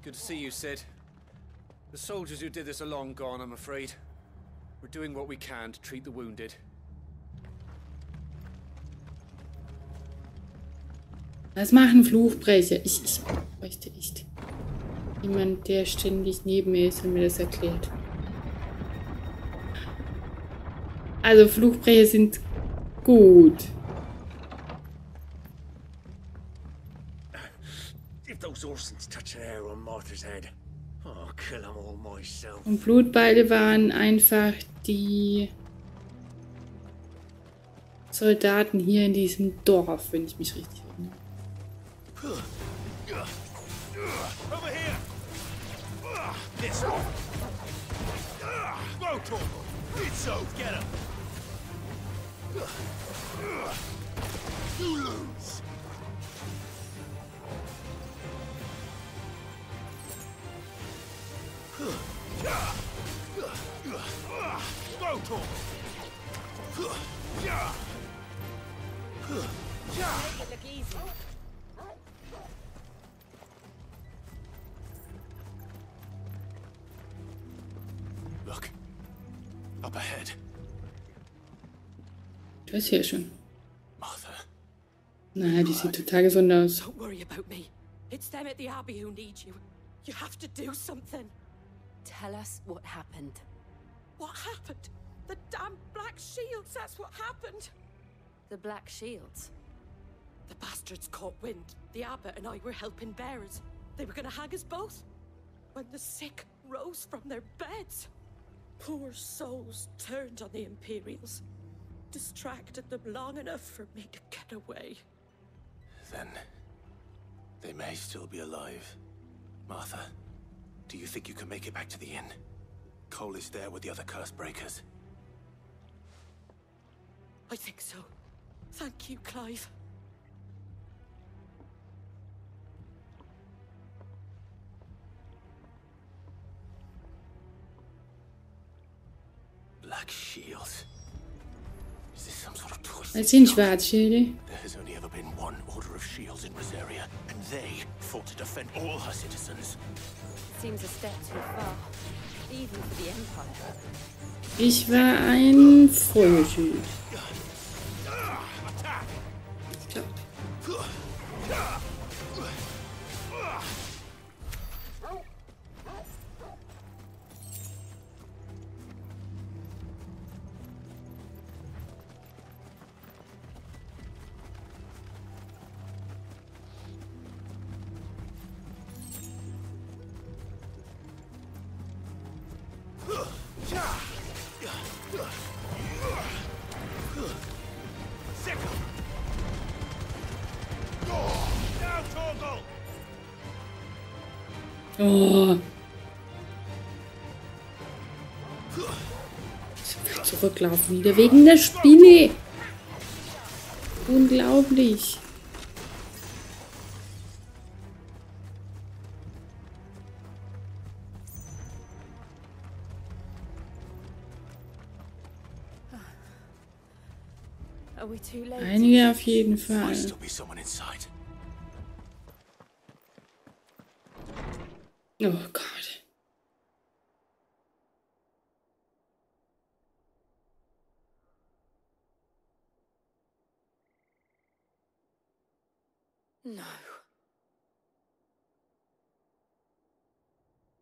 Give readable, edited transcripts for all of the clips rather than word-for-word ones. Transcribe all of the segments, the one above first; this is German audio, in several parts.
Good to see you, Sid. The soldiers who did this are long gone, I'm afraid. We're doing what we can to treat the wounded. Was machen Fluchbrecher? Ich bräuchte echt jemand, der ständig neben mir ist und mir das erklärt. Also Fluchbrecher sind gut. Und Blutbeile waren einfach die Soldaten hier in diesem Dorf, wenn ich mich richtig erinnere. Look, up ahead. Das ist hier schon. Martha. Na, die sieht total gesund aus. Don't worry about me. It's them at the Abbey who need you. You have to do something. Tell us what happened. What happened? The damn Black Shields, that's what happened. The Black Shields? The bastards caught wind. The Abbot and I were helping bearers. They were gonna hang us both. When the sick rose from their beds. Poor souls turned on the Imperials. Distracted them long enough for me to get away. Then they may still be alive. Martha, do you think you can make it back to the inn? Cole is there with the other curse breakers. I think so. Thank you, Clive. Black shields. Is this some sort of twist? Das sind Schwarzschilde. There has only ever been one order of shields in Rosaria, and they fought to defend all her citizens. Seems a step too far, even for the Empire. Ich war ein Vollschild. Oh. Zurücklaufen wieder wegen der Spinne. Unglaublich. Einige auf jeden Fall. Oh Gott. No.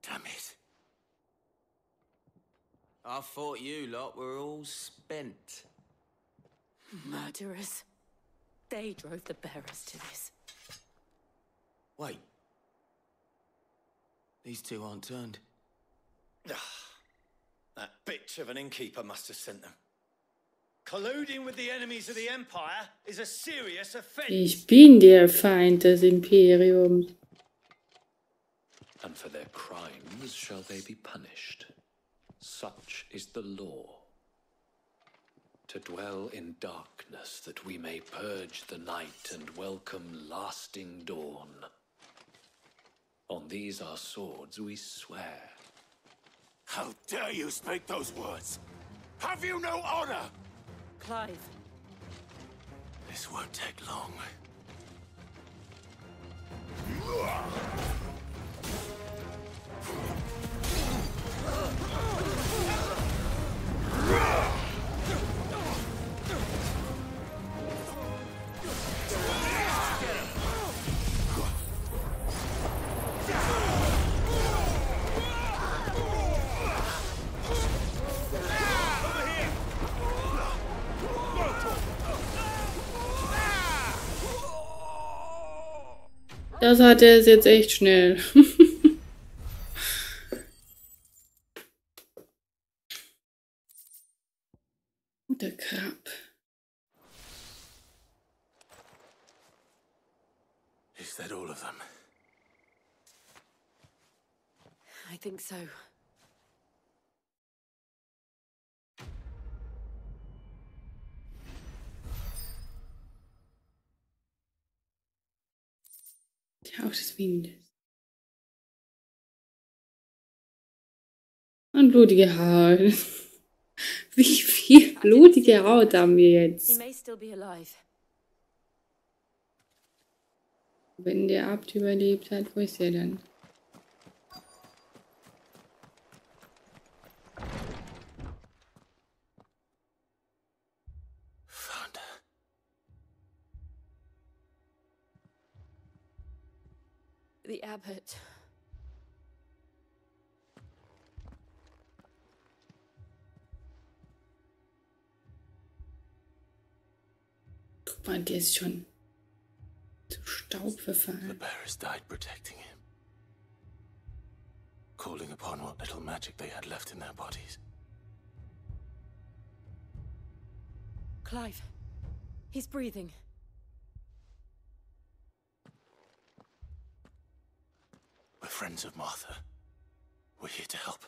Damn it. I thought you lot were all spent. Murderers. They drove the bearers to this. Wait. These two aren't turned. That bitch of an innkeeper must have sent them. Colluding with the enemies of the Empire is a serious offense. Ich bin der Feind des Imperiums. And for their crimes shall they be punished. Such is the law. To dwell in darkness that we may purge the night and welcome lasting dawn. On these our swords we swear. How dare you speak those words? Have you no honor? Clive. This won't take long. Das hat er jetzt echt schnell. Der Krab. Is that all of them? I think so. Der Hauch des Windes. Und blutige Haut. Wie viel blutige Haut haben wir He jetzt? may still be alive. Wenn der Abt überlebt hat, wo ist er dann? Found her. The abbot. Guck mal, der ist schon zu Staub The verfallen. bearers died protecting him, calling upon what little magic they had left in their bodies. Clive. He's breathing. We're friends of Martha. We're here to help.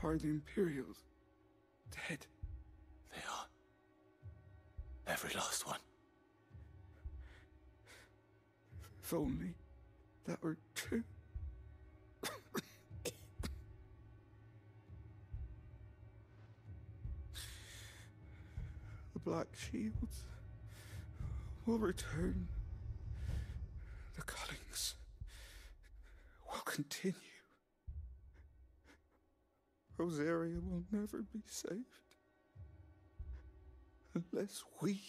Are the Imperials dead? They are. Every last one. If only that were true. The Black Shields will return. The cullings will continue. Rosaria will never be saved unless we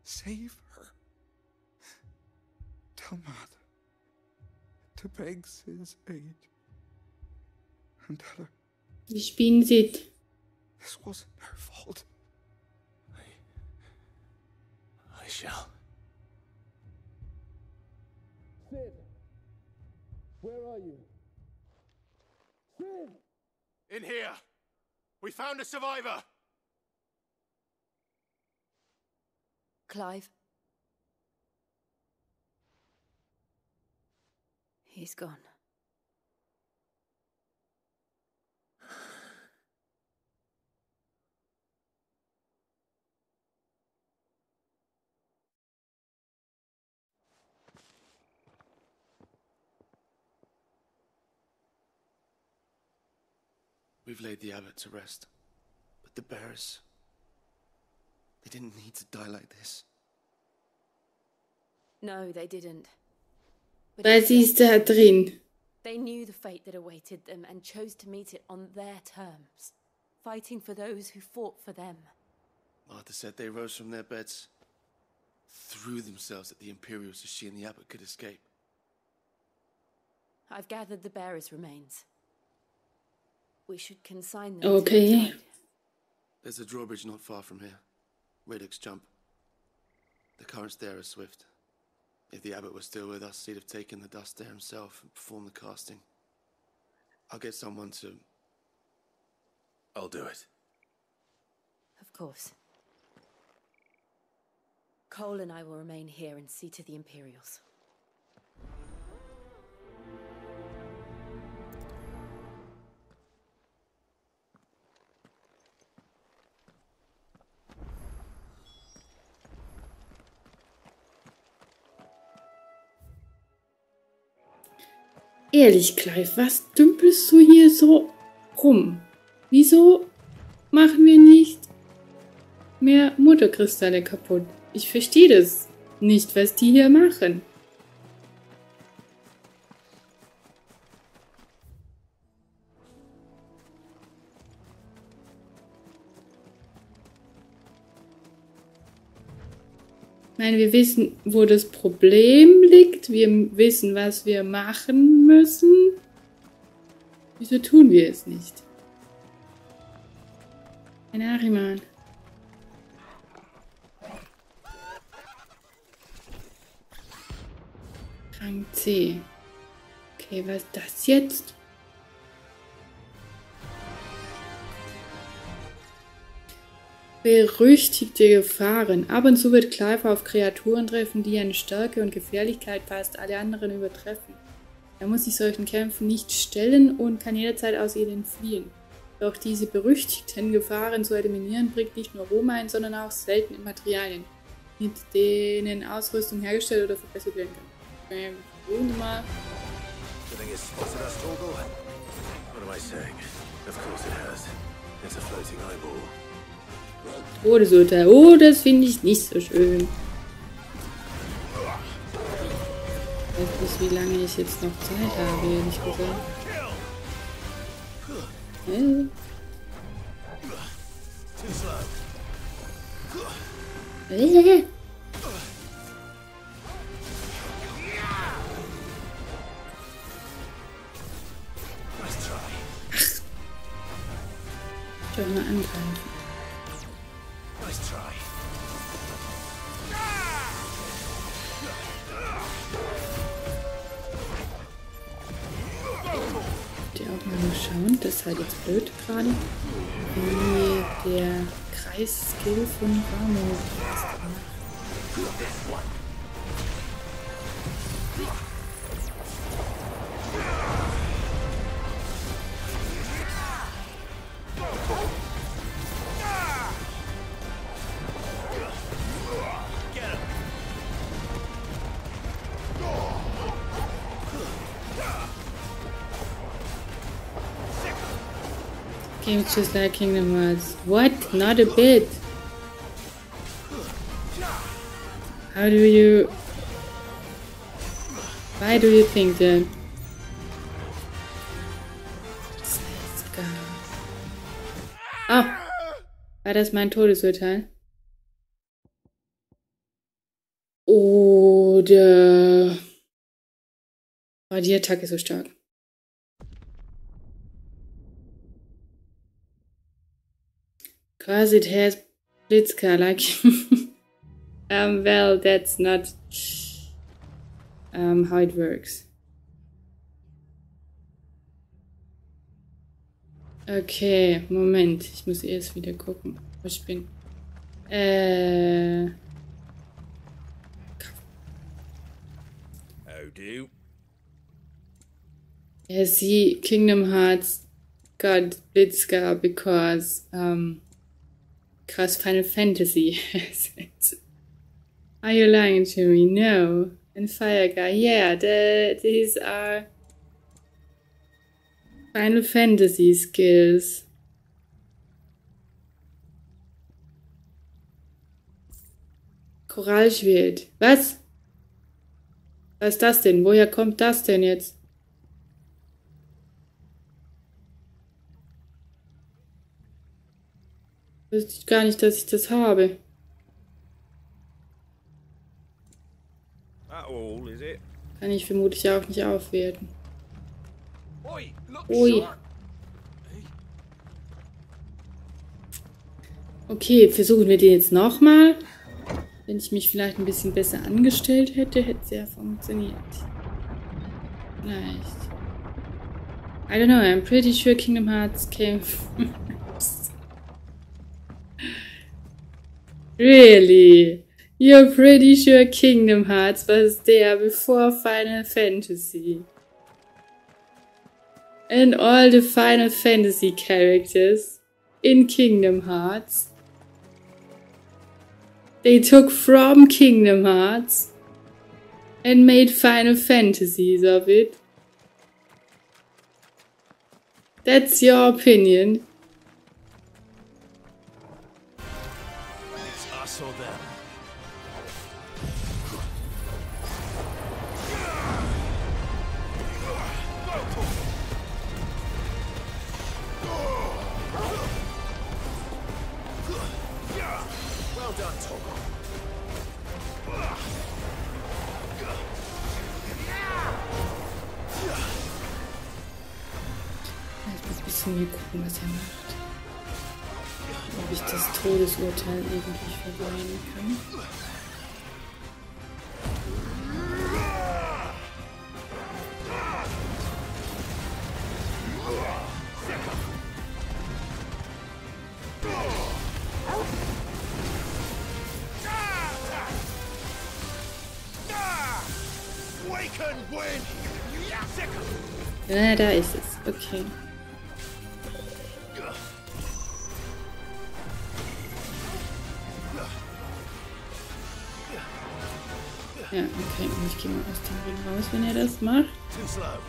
save her. Tell Matt to beg Sid's aid and tell her Die Spinnen sieht. this wasn't her fault. I shall. Sid! Where are you? Sid! In here! We found a survivor! Clive. He's gone. We've laid the abbot to rest. But the bearers... they didn't need to die like this. No, they didn't. But Weil sie ist da drin. they knew the fate that awaited them and chose to meet it on their terms, fighting for those who fought for them. Martha said they rose from their beds, threw themselves at the Imperials so she and the abbot could escape. I've gathered the bearers' remains. We should consign them Okay. to the tide. There's a drawbridge not far from here. Radix jump. The currents there are swift. If the abbot was still with us, he'd have taken the dust there himself and performed the casting. I'll get someone to... I'll do it. Of course. Cole and I will remain here and see to the Imperials. Ehrlich, Clive, was dümpelst du hier so rum? Wieso machen wir nicht mehr Mutterkristalle kaputt? Ich verstehe das nicht, was die hier machen. Ich meine, wir wissen, wo das Problem liegt. Wir wissen, was wir machen müssen. Wieso tun wir es nicht? Ein Ariman. Rang C. Okay, was ist das jetzt? Berüchtigte Gefahren. Ab und zu wird Clive auf Kreaturen treffen, die an Stärke und Gefährlichkeit fast alle anderen übertreffen. Er muss sich solchen Kämpfen nicht stellen und kann jederzeit aus ihnen fliehen. Doch diese berüchtigten Gefahren zu eliminieren bringt nicht nur Ruhm ein, sondern auch seltene Materialien, mit denen Ausrüstung hergestellt oder verbessert werden kann. Probieren mal. Todesurteil. Oh, das finde ich nicht so schön. Ich weiß nicht, wie lange ich jetzt noch Zeit habe, ehrlich gesagt. Doch mal angreifen. Schauen, das ist halt jetzt blöd gerade, wie der Kreisskill von Ramo ist gemacht. Game's just like Kingdom Hearts. What? Not a bit. How do you... Why do you think that? Let's go. Oh! War das mein Todesurteil? Oder... War die Attacke so stark? Because it has Blitzka, like... well, that's not how it works. Okay, Moment. Ich muss erst wieder gucken, wo ich bin. How do? Yeah, see, Kingdom Hearts got Blitzka because... Because Final Fantasy has it. Are you lying to me? No. And Fire Guy, yeah, these are Final Fantasy skills. Korallschwert. Was? Was ist das denn? Woher kommt das denn jetzt? Wusste ich gar nicht, dass ich das habe. Kann ich vermutlich auch nicht aufwerten. Ui. Okay, versuchen wir den jetzt nochmal. Wenn ich mich vielleicht ein bisschen besser angestellt hätte, hätte es ja funktioniert. Vielleicht. I don't know, I'm pretty sure Kingdom Hearts came first. Really? You're pretty sure Kingdom Hearts was there before Final Fantasy? And all the Final Fantasy characters in Kingdom Hearts, they took from Kingdom Hearts and made Final Fantasies of it. That's your opinion. It's us or them. Well done, Togo. müssen wir gucken, was er macht. Ob ich das Todesurteil irgendwie vermeiden kann. Ja, da ist es. Okay. Ja, okay. Und ich gehe mal aus dem Ring raus, wenn er das macht. Ist auch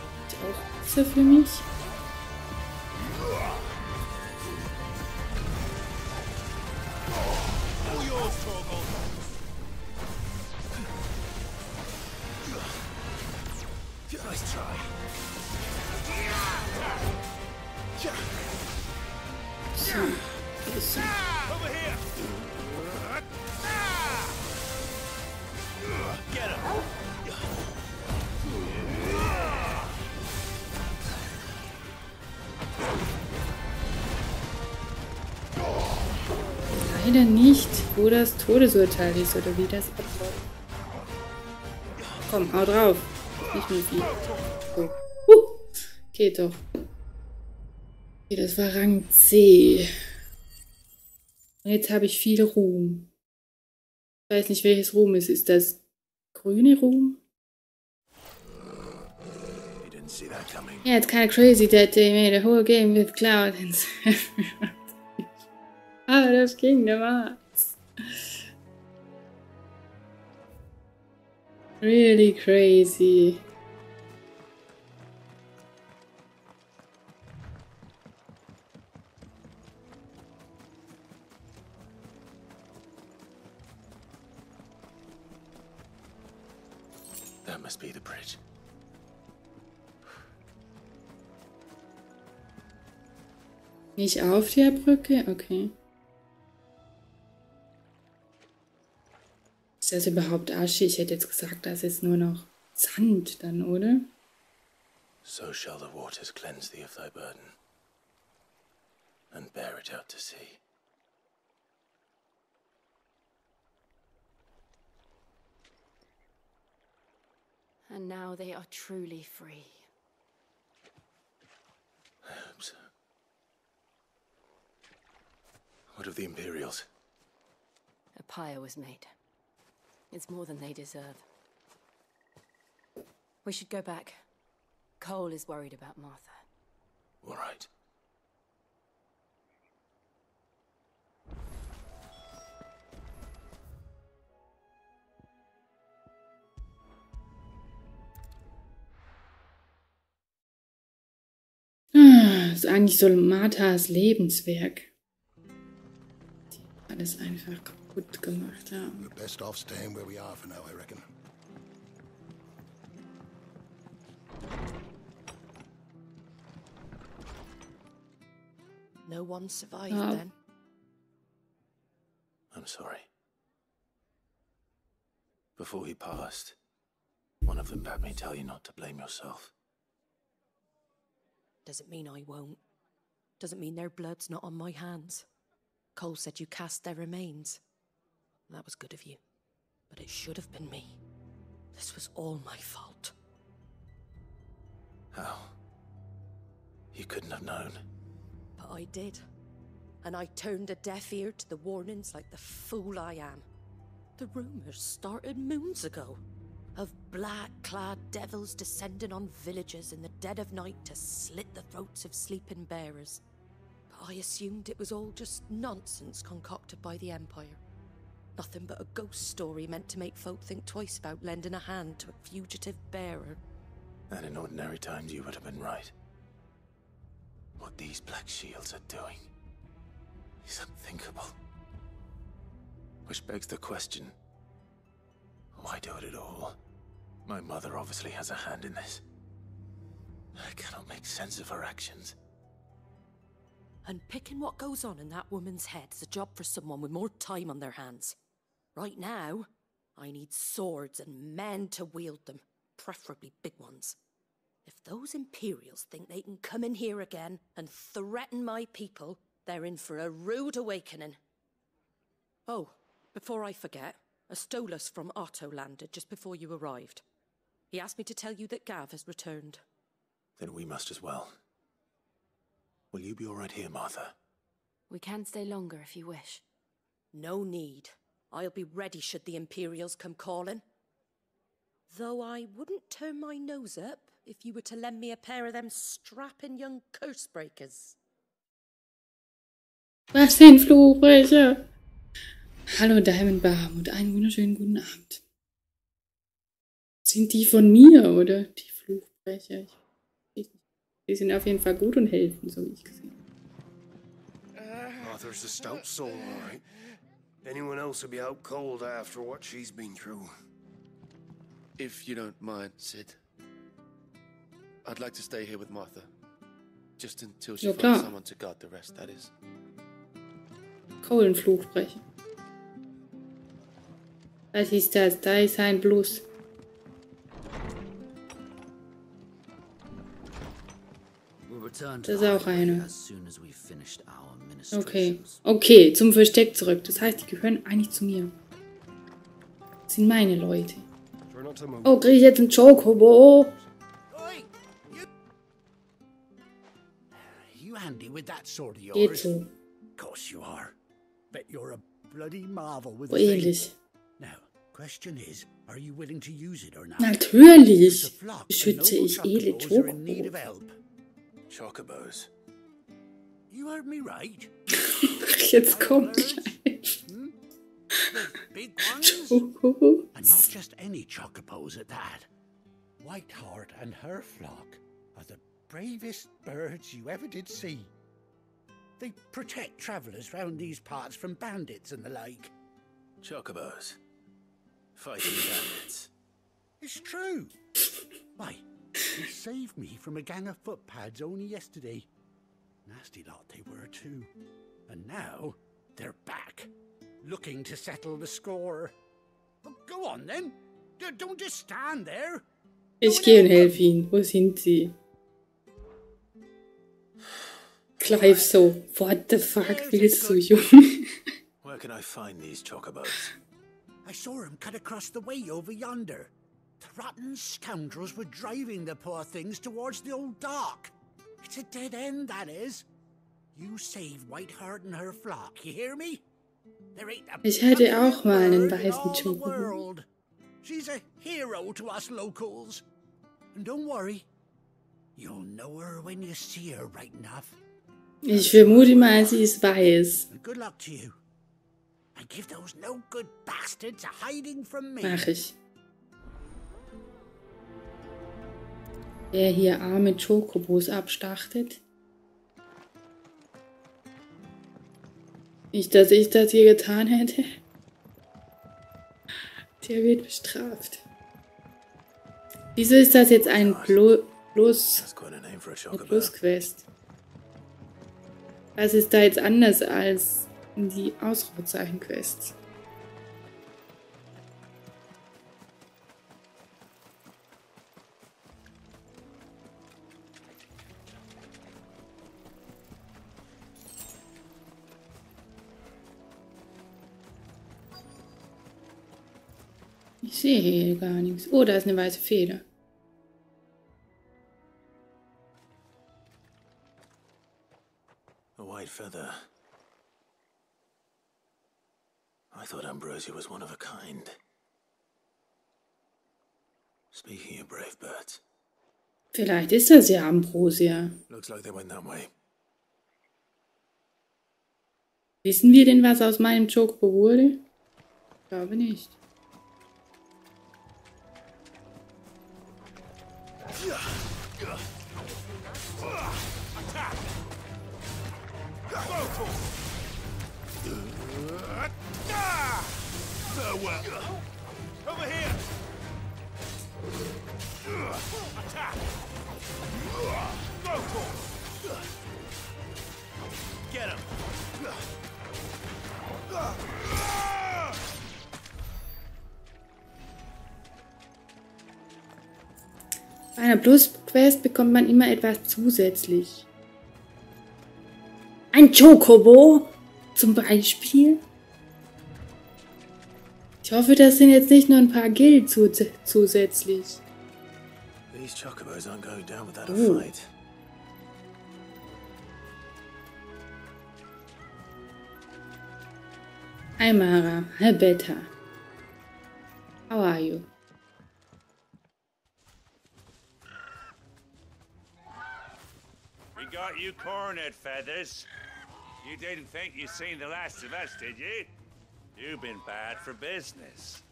besser für mich. So, bisschen. Leider nicht, wo das Todesurteil ist oder wie das abläuft. Komm, hau drauf. Nicht mehr viel. So. Geht doch. Okay, das war Rang C. Und jetzt habe ich viel Ruhm. Ich weiß nicht, welches Ruhm es ist. Ist das grüne Ruhm? Yeah, it's kind of crazy that they made a whole game with Cloud and out of Kingdom Hearts. Really crazy. That must be the bridge. Nicht auf der Brücke? Okay. Ist das überhaupt Asche? Ich hätte jetzt gesagt, das ist nur noch Sand dann, oder? So shall the waters cleanse thee of thy burden, and bear it out to sea. And now they are truly free. I hope so. What of the Imperials? A pyre was made. It's more than they deserve. We should go back. Cole is worried about Martha. All right. Das ist eigentlich so Marthas Lebenswerk. Die alles einfach kaputt gemacht haben. We're best off staying where we are for now, I reckon. No one survived then? I'm sorry. Before he passed, one of them bade me tell you not to blame yourself. Doesn't mean I won't. Doesn't mean their blood's not on my hands. Cole said you cast their remains. That was good of you. But it should have been me. This was all my fault. How? You couldn't have known. But I did. And I turned a deaf ear to the warnings like the fool I am. The rumors started moons ago. Of black-clad devils descending on villages in the dead of night to slit the throats of sleeping bearers. But I assumed it was all just nonsense concocted by the Empire. Nothing but a ghost story meant to make folk think twice about lending a hand to a fugitive bearer. And in ordinary times you would have been right. What these Black Shields are doing is unthinkable. Which begs the question, why do it at all? My mother obviously has a hand in this. I cannot make sense of her actions. And picking what goes on in that woman's head is a job for someone with more time on their hands. Right now, I need swords and men to wield them, preferably big ones. If those Imperials think they can come in here again and threaten my people, they're in for a rude awakening. Oh, before I forget, a Stolas from Otto landed just before you arrived. He asked me to tell you that Gav has returned. Then we must as well. Will you be all right here, Martha? We can stay longer if you wish. No need. I'll be ready should the Imperials come calling. Though I wouldn't turn my nose up if you were to lend me a pair of them strapping young cursebreakers. Was für ein Fluchbrecher! Hallo Diamond Bahamut, einen wunderschönen guten Abend. Sind die von mir, oder? Die Fluchbrecher? Die sind auf jeden Fall gut und helfen, so wie ich gesehen habe. Arthur's a stout soul, all right. Anyone else would be out cold after what she's been through. If you don't mind, Sid, I'd like to stay here with Martha. Just until she finds someone to guard the rest, that is. Kohlenfluchbrecher. Was ist das? Da ist ein Plus. Das ist auch eine. Okay. Okay, zum Versteck zurück. Das heißt, die gehören eigentlich zu mir. Das sind meine Leute. Oh, krieg ich jetzt einen Chocobo? Geht so. Oh, ähnlich. Natürlich beschütze ich edle Chocobo. Chocobos. You heard me right. Jetzt kommt Clive. Big ones? Chocobo. And not just any chocobos at that. Whiteheart and her flock are the bravest birds you ever did see. They protect travellers round these parts from bandits and the like. Chocobos. Fighting bandits. It's true. Why, they saved me from a gang of footpads only yesterday. Nasty lot they were too. And now they're back, looking to settle the score. Oh, go on then. Don't just stand there. Ich gehe und helfe ihnen. Wo sind sie? Clive so. What the fuck willst du, Junge? Where can I find these chocobos? I saw him cut across the way over yonder. The rotten scoundrels were driving the poor things towards the old dock. It's a dead end, that is. You save Whiteheart and her flock, you hear me? There ain't a ich hätte auch mal einen weißen Chocobo. She's a hero to us locals. And don't worry, you'll know her when you see her right enough. Ich vermute mal, sie ist weiß. And good luck to you. And give those no good bastards a hiding from me. Mach ich. Wer hier arme Chocobos abstachtet. Nicht, dass ich das hier getan hätte. Der wird bestraft. Wieso ist das jetzt ein Plus-Quest? Was ist da jetzt anders als die Ausrufezeichen-Quests? Ich sehe hier gar nichts. Oh, da ist eine weiße Feder. A white feather. I thought Ambrosia was one of a kind. Speaking of brave birds. Vielleicht ist das ja Ambrosia. Looks like they went that way. Wissen wir denn, was aus meinem Chocobo wurde? Ich glaube nicht. Over here! Attack! Go for it! Get him! Bei einer Plus-Quest bekommt man immer etwas zusätzlich. Ein Chocobo zum Beispiel. Ich hoffe, das sind jetzt nicht nur ein paar Gil zusätzlich. These chocobos aren't going down without a Oh. fight. Hi Mara, hi Beta. How are you? We got you cornered, Feathers. You didn't think you'd seen the last of us, did you? You've been bad for business.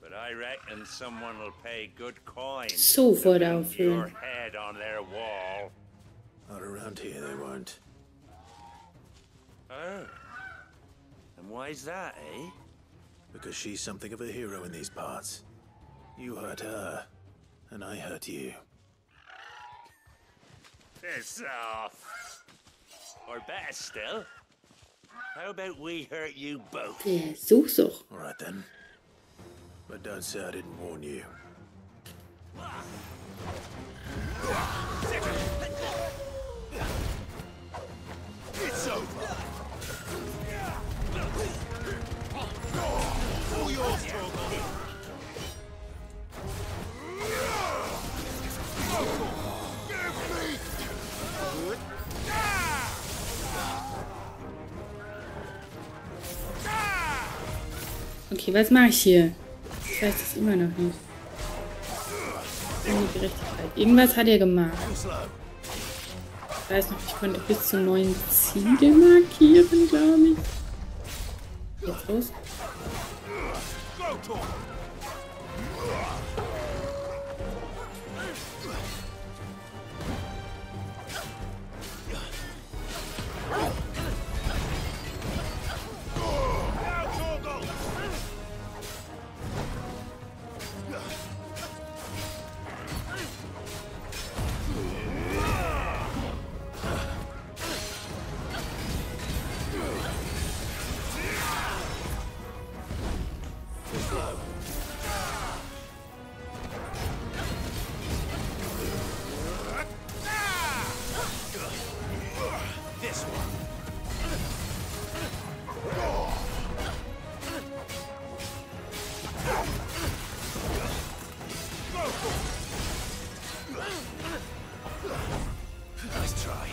But I reckon someone will pay good coin Sofort to mount your aufhören. head on their wall. Not around here, they won't. Oh. And why's that, eh? Because she's something of a hero in these parts. You hurt her, and I hurt you. Piss off. Or better still, how about we hurt you both? Ja, such's doch. All right then. But don't say I didn't warn you. It's over. All yours, Chocobo. Okay, was mache ich hier? Ich weiß es immer noch nicht. Ohne Gerechtigkeit. Irgendwas hat er gemacht. Ich weiß noch, ich konnte bis zu 9 Ziele markieren, glaube ich. Jetzt los. Nice try.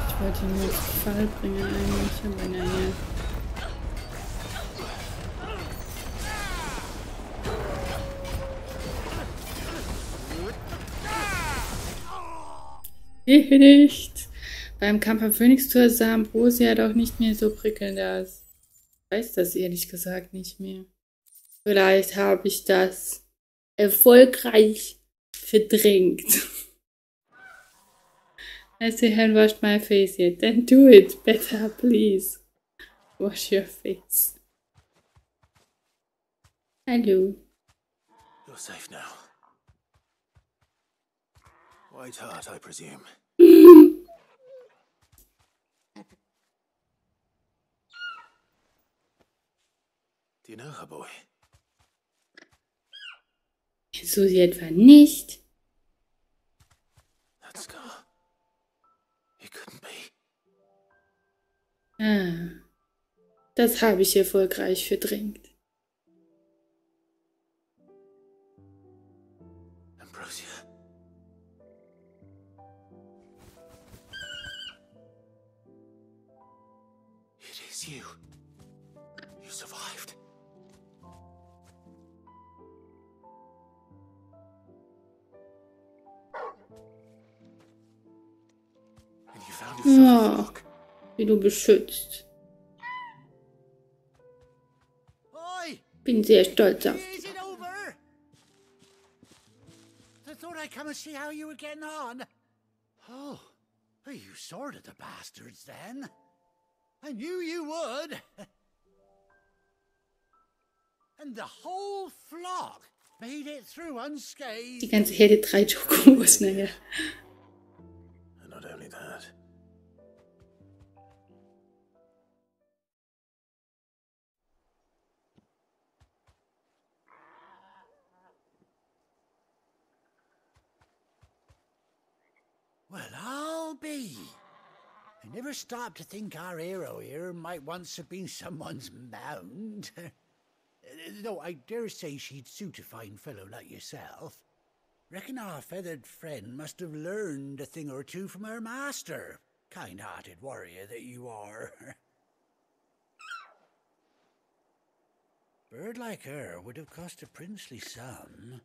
Ich wollte ihn nur zu Fall bringen eigentlich, aber naja. Nicht. Beim Kampf am Phönixtor sah Ambrosia doch nicht mehr so prickelnd aus. Ich weiß das ehrlich gesagt nicht mehr. Vielleicht habe ich das erfolgreich verdrängt. I still haven't washed my face yet. Then do it. Better, please. Wash your face. Hallo. You're safe now. White heart, I presume. Do you know her, boy? Kennst du sie etwa nicht? That scar. It couldn't be. Ah, das habe ich erfolgreich verdrängt. Ambrosia. It is you. You survived. And you found yourself a Oh, flock. wie du beschützt. Oi! Bin sehr stolz auf Is it over? I thought I'd come and see how you were getting on. Oh, well, you sorted the bastards then. I knew you would. And the whole flock made it through unscathed. die ganze Herde 3 Chocobos, naja. And not only that, I never stopped to think our hero here might once have been someone's mount. Though I dare say she'd suit a fine fellow like yourself. Reckon our feathered friend must have learned a thing or two from her master. Kind-hearted warrior that you are. Bird like her would have cost a princely sum.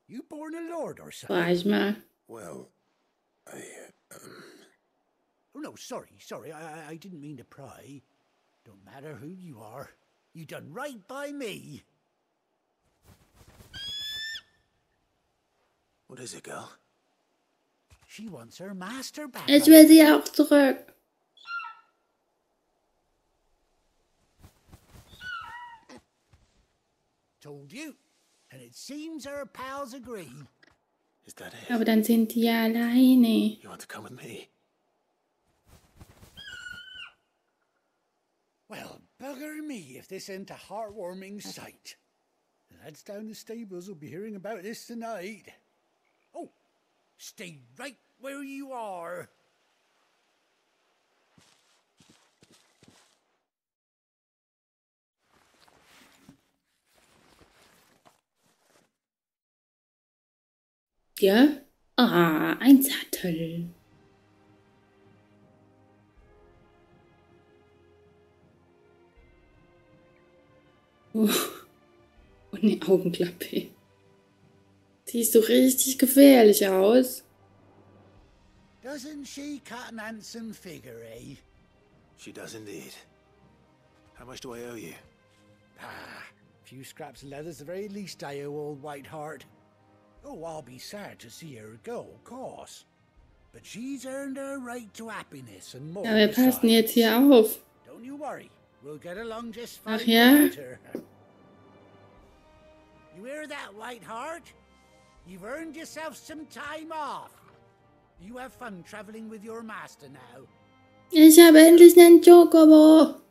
You born a lord or something? War ich mal. Well, Oh no, sorry, I didn't mean to pry. Don't matter who you are. You done right by me. What is it, girl? She wants her master back. Ich will sie auch zurück. Told you. And it seems her pals agree. Is that it? Aber dann sind die ja alleine. You want to come with me? Well, bugger me if this ain't a heartwarming sight. The lads down the stables will be hearing about this tonight. Oh, stay right where you are. Ja? Ah, ein Sattel. Oh. Und eine Augenklappe. Siehst du richtig gefährlich aus. Doesn't she cut an handsome figure, eh? She does indeed. How much do I owe you? Ah, a few scraps of leather's the very least I owe old Whiteheart. Oh, I'll be sad to see her go, of course. But she's earned her right to happiness and more. Ja, wir passen jetzt hier auf. Don't you worry. We'll get along just fine. Ach ja? without her. You hear that, Whiteheart? You've earned yourself some time off. You have fun traveling with your master now. Ich habe endlich einen Chocobo.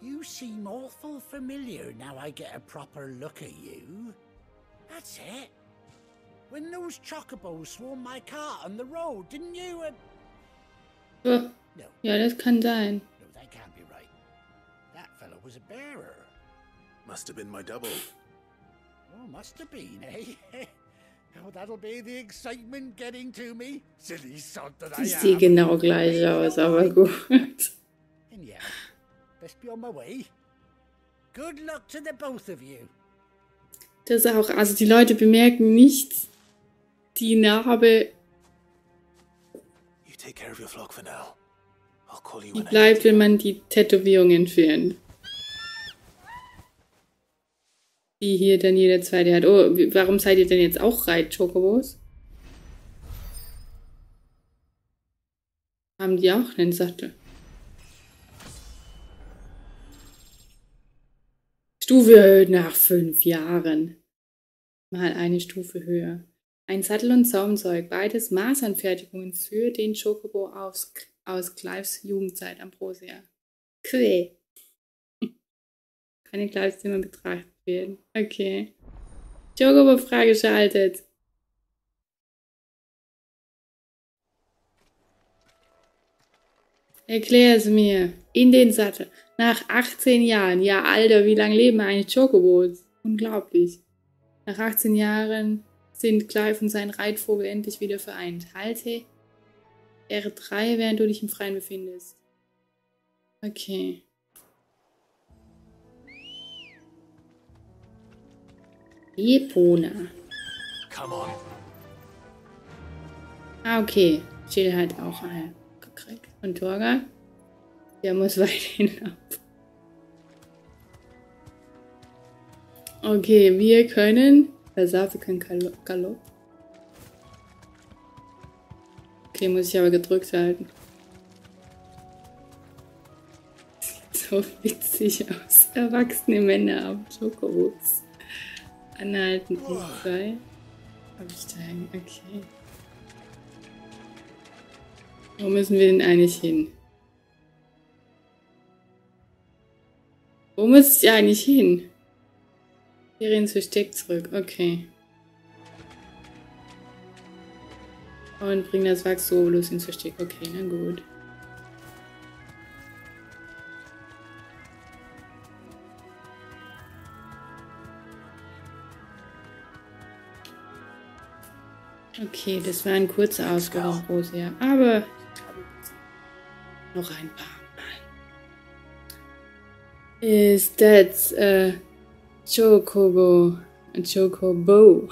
You seem awful familiar now I get a proper look at you. That's it. When those Chocobos swarmed my cart on the road, didn't you? Oh. No. Ja, das kann sein. No, that can't be right. That fellow was a bearer. Must have been my double. Oh, must have been, eh? Oh, that'll be the excitement getting to me. Silly sod that I Ich am. sehe genau gleich aus, aber gut. And yeah, best be on my way. Good luck to the both of you. Das ist auch, also die Leute bemerken nicht die Narbe, You take care of your flock for now. I'll call you die when I bleibt, wenn man die Tätowierung entfernt. Die hier dann jeder zweite hat. Oh, warum seid ihr denn jetzt auch Reit-Chocobos? Haben die auch einen Sattel? Stufe erhöht nach 5 Jahren. Mal eine Stufe höher. Ein Sattel und Zaumzeug, beides Maßanfertigungen für den Chocobo aus Clives Jugendzeit Ambrosia. Cool. Keine Clives, die man betrachtet werden. Okay. Chocobo freigeschaltet. Erklär es mir. In den Sattel. Nach 18 Jahren. Ja, Alter, wie lange leben eigentlich Chocobos? Unglaublich. Nach 18 Jahren sind Clive und sein Reitvogel endlich wieder vereint. Halte R3, während du dich im Freien befindest. Okay. Epona. Come on. Ah, okay. Jill hat auch gekriegt. Und Torga? Der muss weiterhin ab. Okay, wir können... wir können Galopp. Okay, muss ich aber gedrückt halten. Sieht so witzig aus. Erwachsene Männer auf Chocobos. Anhalten, zwei. Absteigen, okay. Wo müssen wir denn eigentlich hin? Wo muss ich eigentlich hin? Wir rennen ins Versteck zurück, okay. Und bring das Wachs so bloß ins Versteck. Okay, na gut. Okay, das war ein kurzer Ausflug auf Rose, aber noch ein paar Mal. Ist das Chocobo? Chocobo.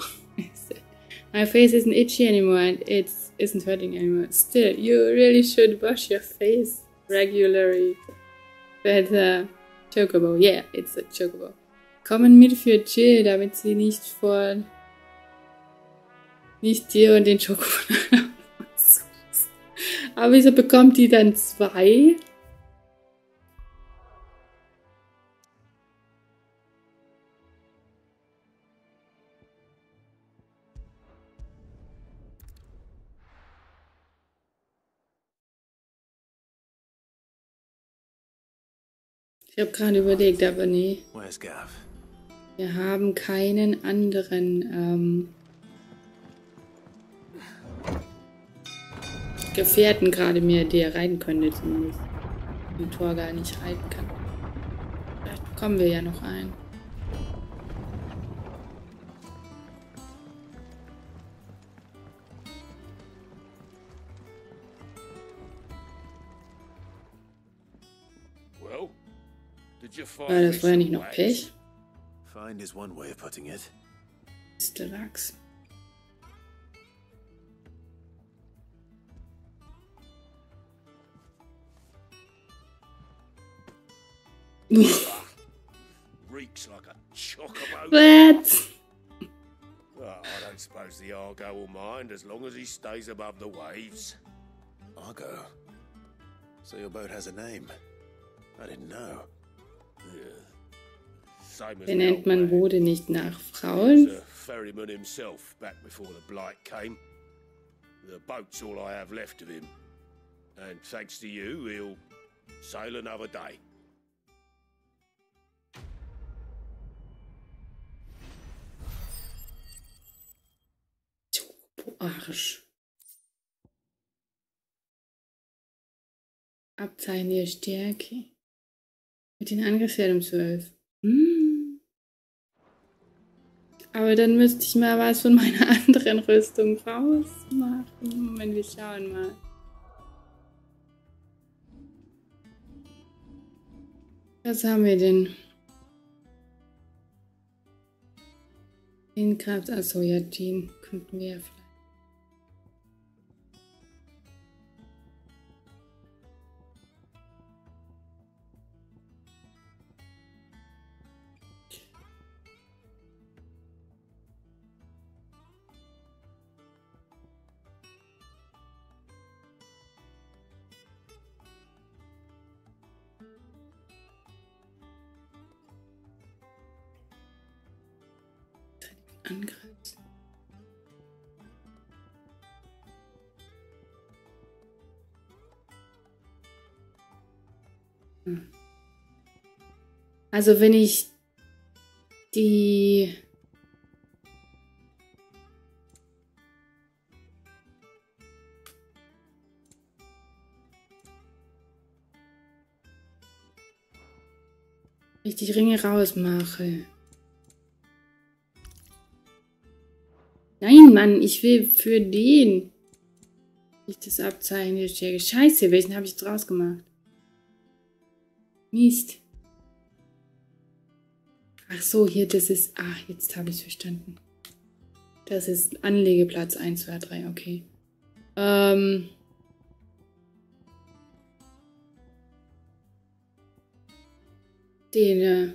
My face isn't itchy anymore and it isn't hurting anymore. Still, you really should wash your face regularly. But Chocobo, yeah, it's a Chocobo. Kommen mit für Jill, damit sie nicht dir und den Chocobo. Aber wieso bekommt die dann 2? Ich habe gerade überlegt, aber nee. Wir haben keinen anderen Gefährten gerade mehr, der reiten könnte zumindest. Den Tor gar nicht reiten kann. Vielleicht bekommen wir ja noch einen. War das vorher nicht noch Pech? Find is one way of putting it. Ist der Lachs. Reeks like a chocobo. What? Well, I don't suppose the Argo will mind as long as he stays above the waves. Argo? So your boat has a name? I didn't know. Benennt man Boote nicht nach Frauen? The ferryman himself back before the blight came. The boat's all I have left of him. And thanks to you, he'll sail another day. Arsch. Abzeichen der Stärke. Mit den Angriffswert um 12. Aber dann müsste ich mal was von meiner anderen Rüstung rausmachen. Moment, wir schauen mal. Was haben wir denn? Den Kraft. Achso, ja, den könnten wir ja vielleicht. Angreifen. Also wenn ich die Ringe rausmache. Nein, Mann, ich will für den. Nicht das Abzeichen der Stärke. Scheiße, welchen habe ich jetzt rausgemacht? Mist. Ach so, hier, das ist... Ah, jetzt habe ich es verstanden. Das ist Anlegeplatz 1, 2, 3, okay. Den,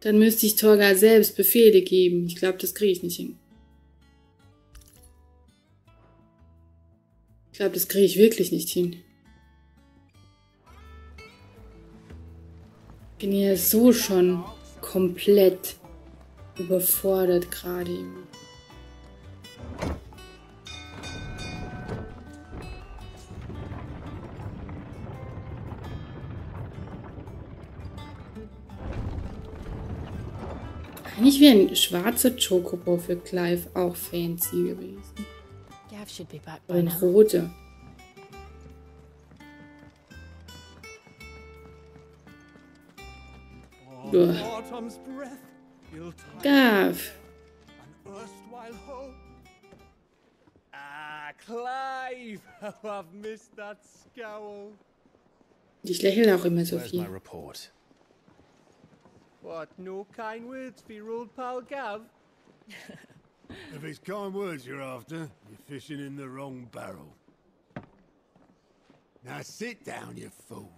dann müsste ich Torgal selbst Befehle geben. Ich glaube, das kriege ich nicht hin. Ich glaube, das kriege ich wirklich nicht hin. Ich bin ja so schon komplett überfordert gerade. Eigentlich wäre ein schwarzer Chocobo für Clive auch fancy gewesen. Clive should be back by Und now. rote. Autumn's breath, Gav. an erstwhile hope. Ah, Clive! Oh, I've missed that scowl. Ich lächle auch immer so Where's my viel. report? What, no kind words for your old pal Gav? If it's kind words you're after, you're fishing in the wrong barrel. Now sit down, you fool.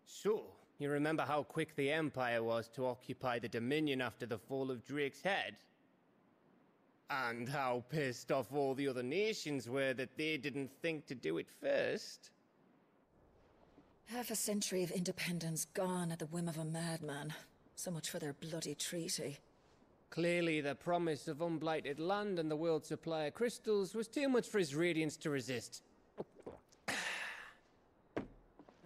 So, you remember how quick the Empire was to occupy the Dominion after the fall of Drake's head? And how pissed off all the other nations were that they didn't think to do it first? Half a century of independence gone at the whim of a madman. So much for their bloody treaty. Clearly, the promise of unblighted land and the world's supply of crystals was too much for his radiance to resist.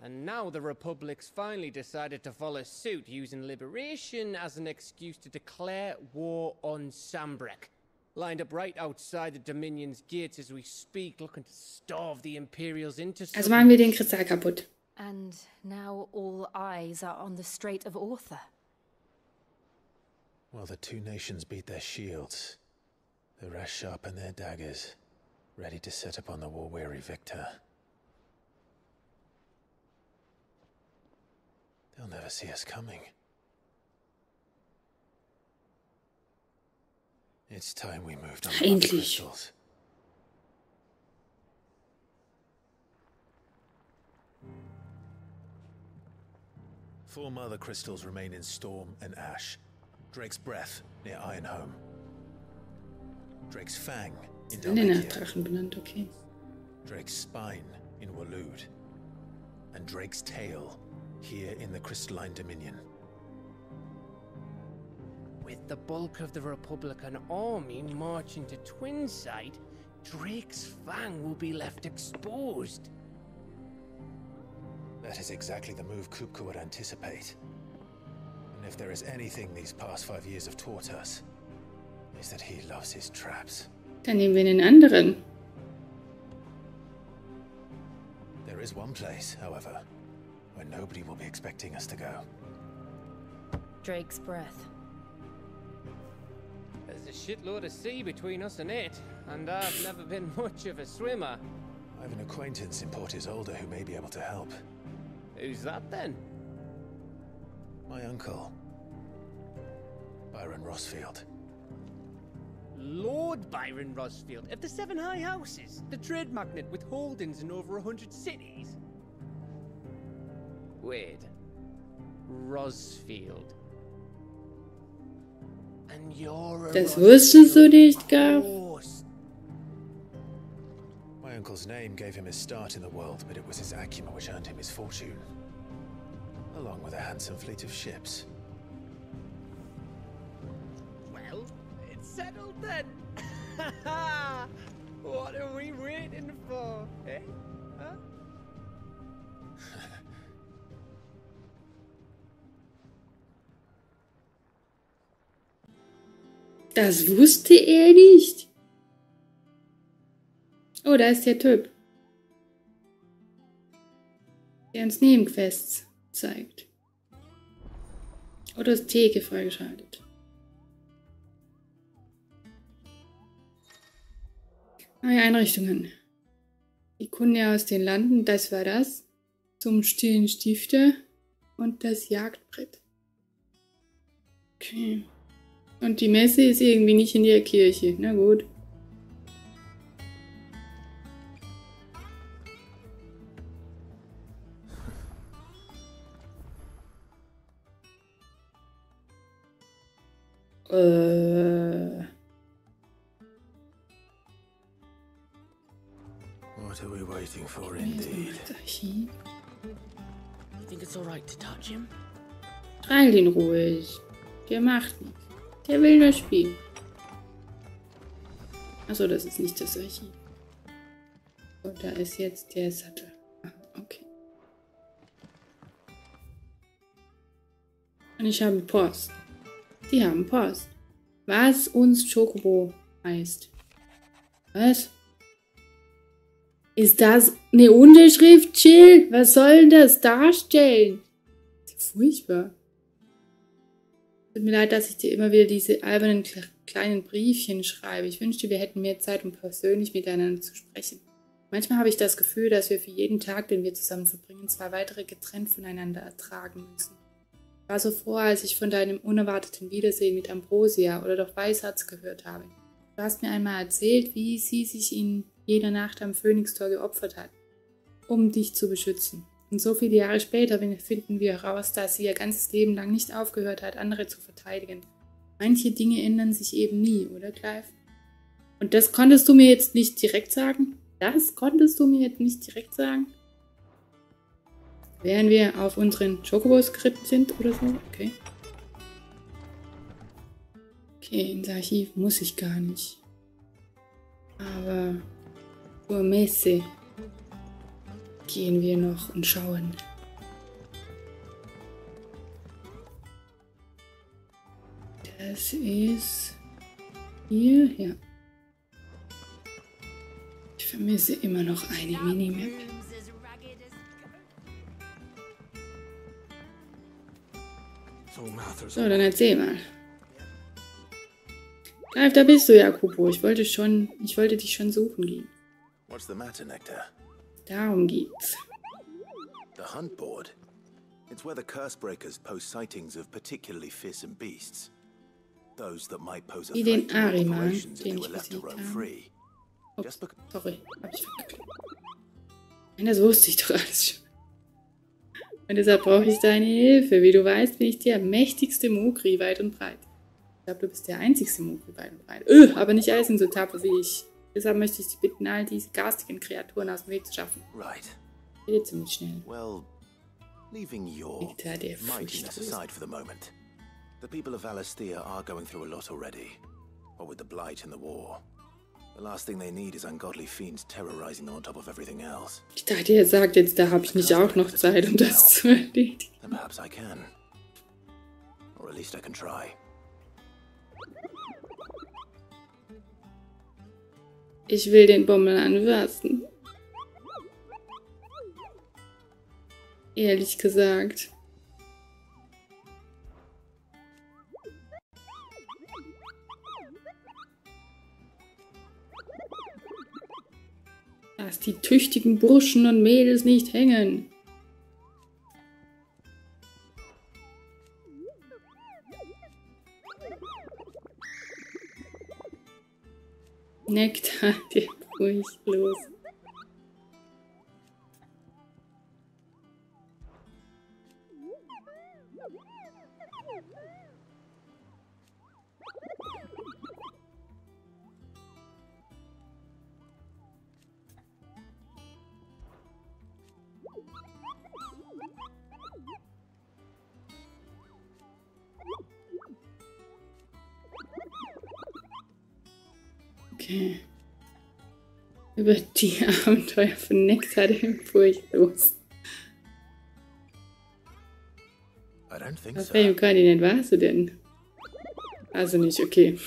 And now the Republic's finally decided to follow suit, using liberation as an excuse to declare war on Sambrek. Lined up right outside the Dominion's gates as we speak, looking to starve the Imperials into Also machen wir den Kristall kaputt. And now all eyes are on the Strait of Author. Well, the two nations beat their shields. The rest sharpen their daggers, ready to set upon the war-weary victor. They'll never see us coming. It's time we moved on to the Endlich. crystals. Four mother crystals remain in Storm and Ash. Drake's Breath near Ironhome. Drake's Fang in Alle nach Dalmatia. Drachen benannt, okay. Drake's Spine in Waloed. And Drake's Tail here in the Crystalline Dominion. With the bulk of the Republican army marching to Twinside, Drake's Fang will be left exposed. That is exactly the move Kupka would anticipate. And if there is anything these past 5 years have taught us, is that he loves his traps. Dann nehmen wir einen anderen. There is one place, however, where nobody will be expecting us to go. Drake's Breath. There's a shitload of sea between us and it, and I've never been much of a swimmer. I have an acquaintance in Port Isolde who may be able to help. Who's that then? My uncle, Byron Rossfield. Lord Byron Rossfield of the Seven High Houses, the trade magnate with holdings in over 100 cities. Wait, Rossfield. And you're a Das wusstest du nicht, Gav. My uncle's name gave him his start in the world, but it was his acumen which earned him his fortune, along with a handsome fleet of ships. Well, it's settled then. What are we waiting for, eh? Huh? Das wusste er nicht. Oh, da ist der Typ, der uns Nebenquests zeigt. Oder ist Theke freigeschaltet. Neue Einrichtungen. Die Kunde aus den Landen, das war das. Zum stillen Stifter und das Jagdbrett. Okay. Und die Messe ist irgendwie nicht in der Kirche. Na gut. What are we waiting for, indeed? You think it's all right to touch him? Streichl ihn ruhig. Der macht nichts. Der will nur spielen. Achso, das ist nicht das Archiv. Und da ist jetzt der Sattel. Ah, okay. Und ich habe Post. Die haben Post. Was uns Chocobo heißt. Was? Ist das eine Unterschrift, Chill? Was soll denn das darstellen? Furchtbar. Tut mir leid, dass ich dir immer wieder diese albernen kleinen Briefchen schreibe. Ich wünschte, wir hätten mehr Zeit, um persönlich miteinander zu sprechen. Manchmal habe ich das Gefühl, dass wir für jeden Tag, den wir zusammen verbringen, 2 weitere getrennt voneinander ertragen müssen. Ich war so froh, als ich von deinem unerwarteten Wiedersehen mit Ambrosia oder doch Weißherz gehört habe. Du hast mir einmal erzählt, wie sie sich in jener Nacht am Phönixtor geopfert hat, um dich zu beschützen. Und so viele Jahre später finden wir heraus, dass sie ihr ganzes Leben lang nicht aufgehört hat, andere zu verteidigen. Manche Dinge ändern sich eben nie, oder Clive? Und das konntest du mir jetzt nicht direkt sagen? Das konntest du mir jetzt nicht direkt sagen? Während wir auf unseren Chocobos geritten sind oder so? Okay. Okay, ins Archiv muss ich gar nicht. Aber zur Messe gehen wir noch und schauen. Das ist hier, ja. Ich vermisse immer noch eine Minimap. So, dann erzähl mal. Clive, da bist du, Chocobo. Ich wollte dich schon suchen gehen. What's the matter, Nectar? Darum geht's. The hunt board. It's where the Cursebreakers post sightings of particularly fearsome beasts. Those that might pose a Wie threat den to Ariman, operations if den they ich were left to besiegt roam habe. free. Ups, sorry, hab ich verkackt. Nein, das wusste ich doch alles schon. Und deshalb brauche ich deine Hilfe. Wie du weißt, bin ich der mächtigste Mokri weit und breit. Ich glaube, du bist der einzigste Mokri weit und breit. Aber nicht alle sind so tapfer wie ich. Deshalb möchte ich dich bitten, all diese garstigen Kreaturen aus dem Weg zu schaffen. Right. Geht ziemlich schnell. Well, leaving your mightiness aside for the moment, the people of Alastia are going through a lot already. What with the blight and the war. The last thing they need is ungodly fiends terrorizing them on top of everything else. Ich dachte, er sagt jetzt, da habe ich nicht auch noch Zeit, um das zu erledigen. Then perhaps I can. Or at least I can try. Ich will den Bommel anfassen. Ehrlich gesagt. Lass die tüchtigen Burschen und Mädels nicht hängen. Nektar, der furchtlos. Okay. Über die Abenteuer von Nektar, dem furchtlos. Auf welchem Kontinent warst du denn? Also nicht, okay.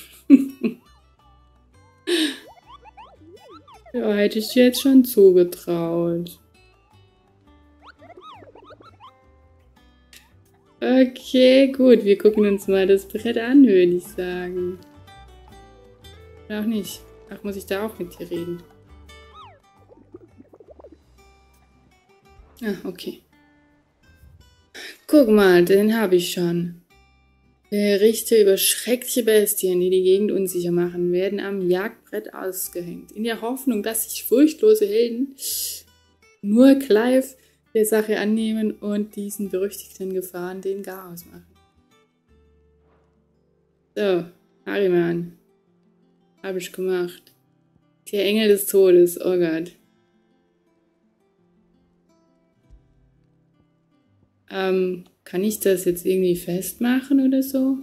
Ja, hätte ich dir jetzt schon zugetraut. Okay, gut. Wir gucken uns mal das Brett an, würde ich sagen. Oder auch nicht. Ach, muss ich da auch mit dir reden? Ah, okay. Guck mal, den habe ich schon. Berichte über schreckliche Bestien, die die Gegend unsicher machen, werden am Jagdbrett ausgehängt. In der Hoffnung, dass sich furchtlose Helden nur Clive der Sache annehmen und diesen berüchtigten Gefahren den Garaus machen. So, Ariman. Habe ich gemacht. Der Engel des Todes, oh Gott. Kann ich das jetzt irgendwie festmachen oder so?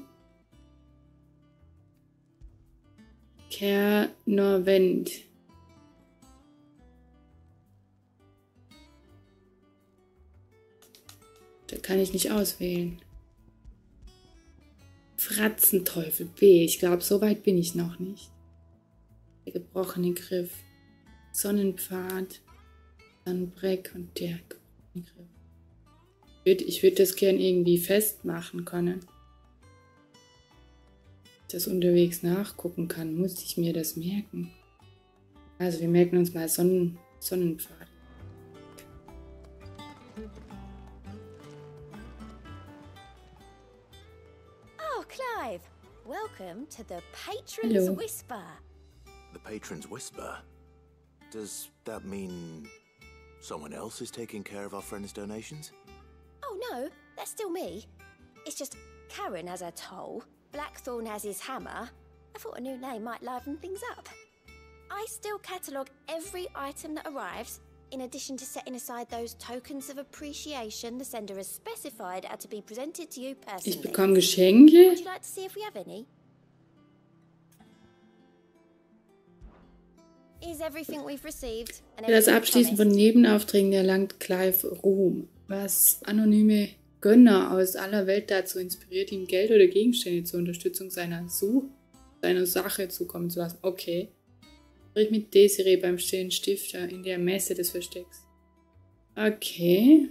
Kernovent. Da kann ich nicht auswählen. Fratzenteufel B. Ich glaube, so weit bin ich noch nicht. Der gebrochene Griff. Sonnenpfad. Sonnenbreck und der gebrochene Griff. Ich würde das gern irgendwie festmachen können. Das unterwegs nachgucken kann, muss ich mir das merken. Also wir merken uns mal Sonnenpfad. Oh, Clive! Welcome to the Patron's Whisper. The Patron's Whisper? Does that mean someone else is taking care of our friend's donations? Oh no, that's still me. It's just Karen has her toll, Blackthorn has his hammer. I thought a new name might liven things up. I still catalogue every item that arrives, in addition to setting aside those tokens of appreciation the sender has specified are to be presented to you personally. Ich bekomme Geschenke? Would you like to see if we have any? Is everything we've received? Für das Abschließen von Nebenaufträgen erlangt Clive Ruhm, was anonyme Gönner aus aller Welt dazu inspiriert, ihm Geld oder Gegenstände zur Unterstützung seiner Sache zukommen zu lassen. Okay. Sprich mit Desiree beim stillen Stifter in der Messe des Verstecks. Okay.